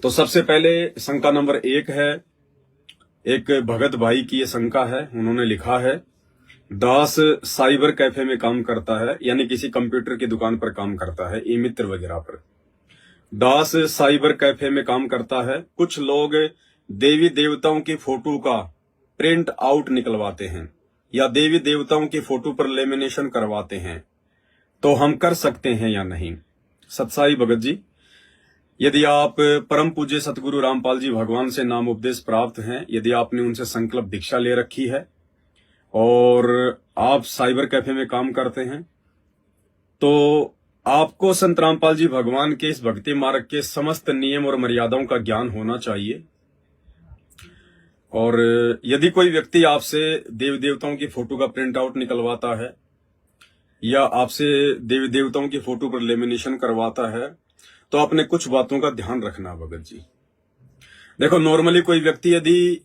तो सबसे पहले शंका नंबर 1 है, एक भगत भाई की ये शंका है। उन्होंने लिखा है, दास साइबर कैफे में काम करता है, यानी किसी कंप्यूटर की दुकान पर काम करता है, ई मित्र वगैरह पर। दास साइबर कैफे में काम करता है। कुछ लोग देवी देवताओं की फोटो का प्रिंट आउट निकलवाते हैं या देवी देवताओं की फोटो पर लेमिनेशन करवाते हैं, तो हम कर सकते हैं या नहीं? सतसाई भगत जी, यदि आप परम पूज्य सतगुरु रामपाल जी भगवान से नाम उपदेश प्राप्त हैं, यदि आपने उनसे संकल्प दीक्षा ले रखी है और आप साइबर कैफे में काम करते हैं, तो आपको संत रामपाल जी भगवान के इस भक्ति मार्ग के समस्त नियम और मर्यादाओं का ज्ञान होना चाहिए। और यदि कोई व्यक्ति आपसे देवी देवताओं की फोटो का प्रिंट आउट निकलवाता है या आपसे देवी देवताओं की फोटो पर लेमिनेशन करवाता है, तो आपने कुछ बातों का ध्यान रखना भगत जी। देखो, नॉर्मली कोई व्यक्ति यदि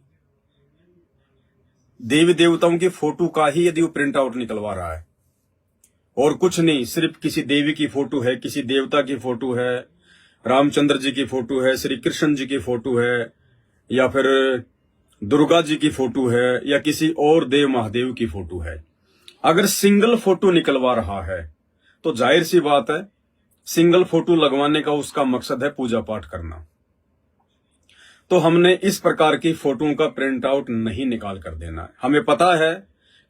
देवी देवताओं की फोटो का ही यदि वो प्रिंट आउट निकलवा रहा है और कुछ नहीं, सिर्फ किसी देवी की फोटो है, किसी देवता की फोटो है, रामचंद्र जी की फोटो है, श्री कृष्ण जी की फोटो है, या फिर दुर्गा जी की फोटो है, या किसी और देव महादेव की फोटो है, अगर सिंगल फोटो निकलवा रहा है तो जाहिर सी बात है, सिंगल फोटो लगवाने का उसका मकसद है पूजा पाठ करना। तो हमने इस प्रकार की फोटो का प्रिंट आउट नहीं निकाल कर देना है। हमें पता है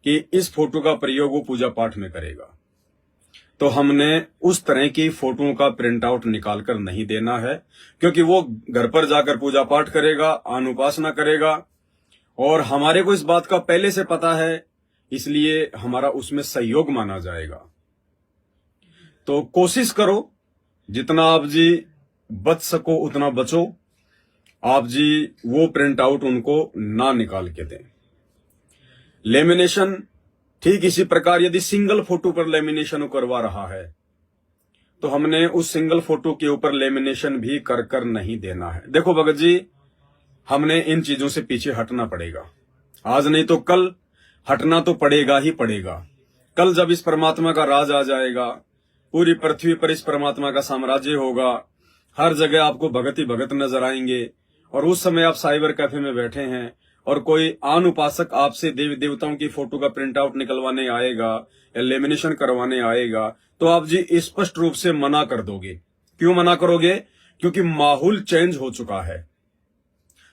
कि इस फोटो का प्रयोग वो पूजा पाठ में करेगा, तो हमने उस तरह की फोटो का प्रिंट आउट निकाल कर नहीं देना है, क्योंकि वो घर पर जाकर पूजा पाठ करेगा, अनुपासना करेगा, और हमारे को इस बात का पहले से पता है, इसलिए हमारा उसमें सहयोग माना जाएगा। तो कोशिश करो, जितना आप जी बच सको उतना बचो। आप जी वो प्रिंट आउट उनको ना निकाल के दें। लेमिनेशन ठीक इसी प्रकार यदि सिंगल फोटो पर लेमिनेशन करवा रहा है, तो हमने उस सिंगल फोटो के ऊपर लेमिनेशन भी कर नहीं देना है। देखो भगत जी, हमने इन चीजों से पीछे हटना पड़ेगा। आज नहीं तो कल हटना तो पड़ेगा ही पड़ेगा। कल जब इस परमात्मा का राज आ जाएगा, पूरी पृथ्वी पर इस परमात्मा का साम्राज्य होगा, हर जगह आपको भगत ही भगत नजर आएंगे, और उस समय आप साइबर कैफे में बैठे हैं और कोई अनुपासक आपसे देवी देवताओं की फोटो का प्रिंट आउट निकलवाने आएगा या लेमिनेशन करवाने आएगा, तो आप जी स्पष्ट रूप से मना कर दोगे। क्यों मना करोगे? क्योंकि माहौल चेंज हो चुका है।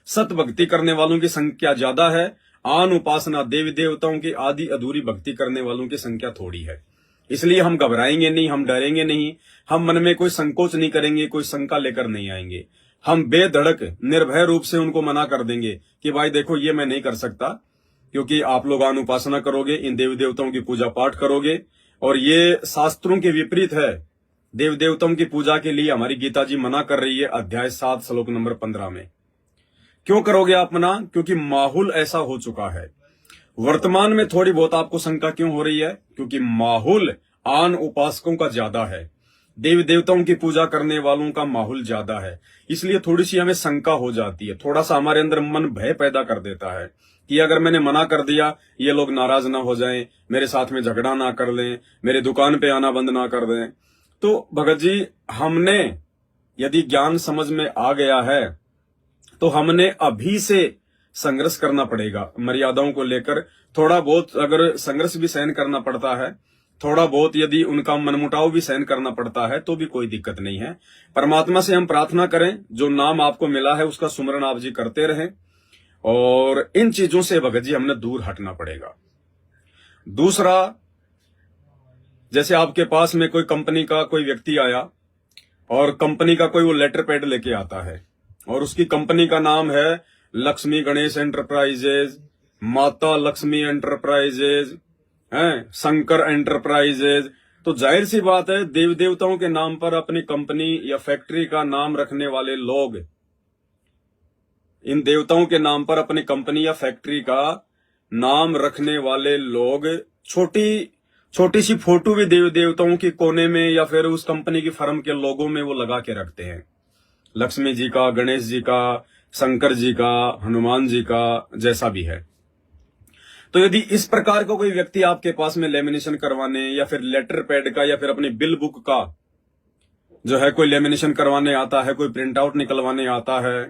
सत भक्ति करने वालों की संख्या ज्यादा है, आन उपासना देवी देवताओं की आदि अधूरी भक्ति करने वालों की संख्या थोड़ी है। इसलिए हम घबराएंगे नहीं, हम डरेंगे नहीं, हम मन में कोई संकोच नहीं करेंगे, कोई शंका लेकर नहीं आएंगे। हम बेधड़क निर्भय रूप से उनको मना कर देंगे कि भाई देखो, ये मैं नहीं कर सकता, क्योंकि आप लोग आन उपासना करोगे, इन देवी देवताओं की पूजा पाठ करोगे, और ये शास्त्रों के विपरीत है। देव देवताओं की पूजा के लिए हमारी गीता जी मना कर रही है, अध्याय 7 श्लोक नंबर 15 में। क्यों करोगे आप मना? क्योंकि माहौल ऐसा हो चुका है। वर्तमान में थोड़ी बहुत आपको शंका क्यों हो रही है? क्योंकि माहौल आन उपासकों का ज्यादा है, देवी देवताओं की पूजा करने वालों का माहौल ज्यादा है, इसलिए थोड़ी सी हमें शंका हो जाती है। थोड़ा सा हमारे अंदर मन भय पैदा कर देता है कि अगर मैंने मना कर दिया, ये लोग नाराज ना हो जाएं, मेरे साथ में झगड़ा ना कर लें, मेरे दुकान पे आना बंद ना कर दें। तो भगत जी, हमने यदि ज्ञान समझ में आ गया है, तो हमने अभी से संघर्ष करना पड़ेगा मर्यादाओं को लेकर। थोड़ा बहुत अगर संघर्ष भी सहन करना पड़ता है, थोड़ा बहुत यदि उनका मनमुटाव भी सहन करना पड़ता है, तो भी कोई दिक्कत नहीं है। परमात्मा से हम प्रार्थना करें, जो नाम आपको मिला है उसका सुमरन आप जी करते रहें, और इन चीजों से भगत जी हमने दूर हटना पड़ेगा। दूसरा, जैसे आपके पास में कोई कंपनी का कोई व्यक्ति आया और कंपनी का कोई वो लेटर पैड लेके आता है, और उसकी कंपनी का नाम है लक्ष्मी गणेश एंटरप्राइजेज, माता लक्ष्मी एंटरप्राइजेज, हैं शंकर एंटरप्राइजेज। तो जाहिर सी बात है, देवी देवताओं के नाम पर अपनी कंपनी या फैक्ट्री का नाम रखने वाले लोग, इन देवताओं के नाम पर अपनी कंपनी या फैक्ट्री का नाम रखने वाले लोग छोटी सी फोटो भी देवी देवताओं की कोने में या फिर उस कंपनी की फर्म के लोगों में वो लगा के रखते हैं। लक्ष्मी जी का, गणेश जी का, शंकर जी का, हनुमान जी का, जैसा भी है। तो यदि इस प्रकार का कोई व्यक्ति आपके पास में लेमिनेशन करवाने या फिर लेटर पैड का या फिर अपनी बिल बुक का जो है कोई लेमिनेशन करवाने आता है, कोई प्रिंट आउट निकलवाने आता है,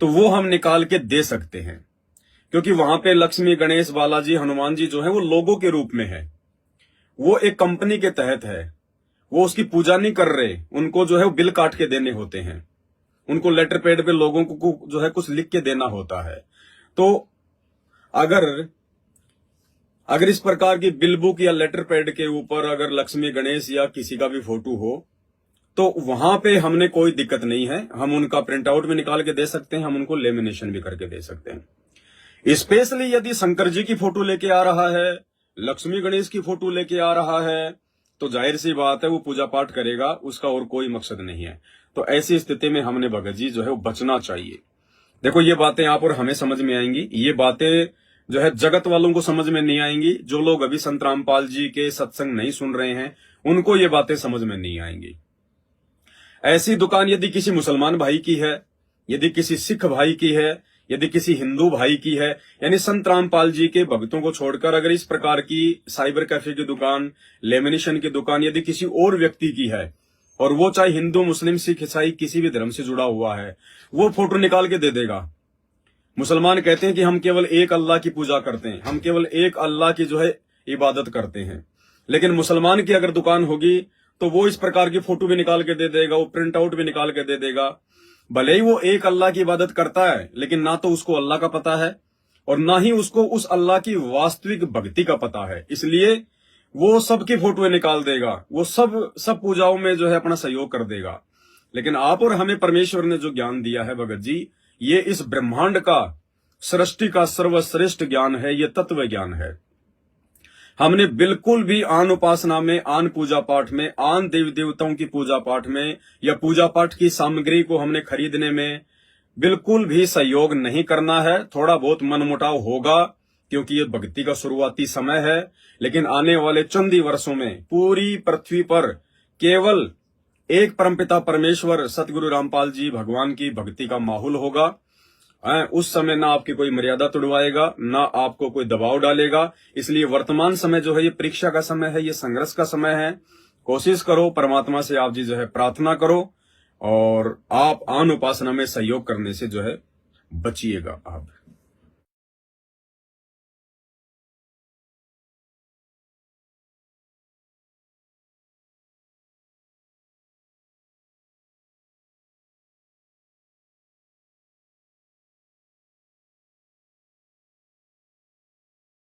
तो वो हम निकाल के दे सकते हैं, क्योंकि वहां पे लक्ष्मी, गणेश, बालाजी, हनुमान जी जो है वो लोगों के रूप में है, वो एक कंपनी के तहत है, वो उसकी पूजा नहीं कर रहे, उनको जो है वो बिल काट के देने होते हैं, उनको लेटर पैड पे लोगों को जो है कुछ लिख के देना होता है। तो अगर इस प्रकार की बिल बुक या लेटर पैड के ऊपर अगर लक्ष्मी, गणेश या किसी का भी फोटो हो, तो वहां पे हमने कोई दिक्कत नहीं है, हम उनका प्रिंट आउट भी निकाल के दे सकते हैं, हम उनको लेमिनेशन भी करके दे सकते हैं। स्पेशली यदि शंकर जी की फोटो लेके आ रहा है, लक्ष्मी गणेश की फोटो लेके आ रहा है, तो जाहिर सी बात है वो पूजा पाठ करेगा, उसका और कोई मकसद नहीं है। तो ऐसी स्थिति में हमने भगत जी जो है वो बचना चाहिए। देखो ये बातें आप और हमें समझ में आएंगी, ये बातें जो है जगत वालों को समझ में नहीं आएंगी। जो लोग अभी संत रामपाल जी के सत्संग नहीं सुन रहे हैं उनको ये बातें समझ में नहीं आएंगी। ऐसी दुकान यदि किसी मुसलमान भाई की है, यदि किसी सिख भाई की है, यदि किसी हिंदू भाई की है, यानी संत रामपाल जी के भक्तों को छोड़कर अगर इस प्रकार की साइबर कैफे की दुकान, लेमिनेशन की दुकान यदि किसी और व्यक्ति की है, और वो चाहे हिंदू, मुस्लिम, सिख, ईसाई किसी भी धर्म से जुड़ा हुआ है, वो फोटो निकाल के दे देगा। मुसलमान कहते हैं कि हम केवल एक अल्लाह की पूजा करते हैं, हम केवल एक अल्लाह की जो है इबादत करते हैं। लेकिन मुसलमान की अगर दुकान होगी तो वो इस प्रकार की फोटो भी निकाल के दे देगा, वो प्रिंट आउट भी निकाल के दे देगा। भले ही वो एक अल्लाह की इबादत करता है, लेकिन ना तो उसको अल्लाह का पता है और ना ही उसको उस अल्लाह की वास्तविक भक्ति का पता है, इसलिए वो सबकी फोटोएं निकाल देगा, वो सब पूजाओं में जो है अपना सहयोग कर देगा। लेकिन आप और हमें परमेश्वर ने जो ज्ञान दिया है भगत जी, ये इस ब्रह्मांड का, सृष्टि का सर्वश्रेष्ठ ज्ञान है, ये तत्व ज्ञान है। हमने बिल्कुल भी आन उपासना में, आन पूजा पाठ में, आन देवी देवताओं की पूजा पाठ में या पूजा पाठ की सामग्री को हमने खरीदने में बिल्कुल भी सहयोग नहीं करना है। थोड़ा बहुत मनमुटाव होगा क्योंकि ये भक्ति का शुरुआती समय है, लेकिन आने वाले चंद ही वर्षों में पूरी पृथ्वी पर केवल एक परमपिता परमेश्वर सतगुरु रामपाल जी भगवान की भक्ति का माहौल होगा। उस समय ना आपकी कोई मर्यादा तोड़वाएगा, ना आपको कोई दबाव डालेगा। इसलिए वर्तमान समय जो है ये परीक्षा का समय है, ये संघर्ष का समय है। कोशिश करो, परमात्मा से आप जी जो है प्रार्थना करो और आप आन उपासना में सहयोग करने से जो है बचिएगा आप।